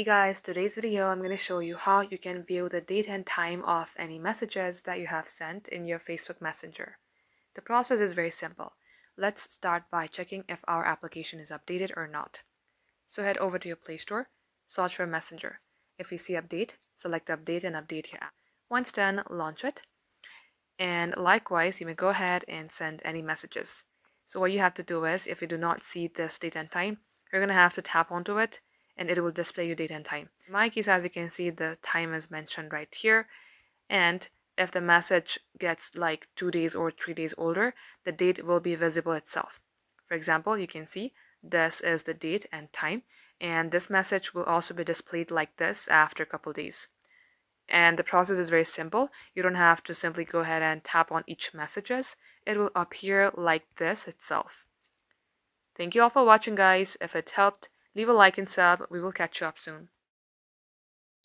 Hey guys, today's video I'm going to show you how you can view the date and time of any messages that you have sent in your Facebook Messenger. The process is very simple. Let's start by checking if our application is updated or not. So head over to your Play Store, search for Messenger. If you see update, select update and update your app. Once done, launch it. And likewise, you may go ahead and send any messages. So what you have to do is, if you do not see this date and time, you're going to have to tap onto it and it will display your date and time. In my case, as you can see, the time is mentioned right here. And if the message gets like 2 days or 3 days older, the date will be visible itself. For example, you can see this is the date and time, and this message will also be displayed like this after a couple days. And the process is very simple. You don't have to simply go ahead and tap on each messages. It will appear like this itself. Thank you all for watching, guys. If it helped, leave a like and sub. We will catch you up soon.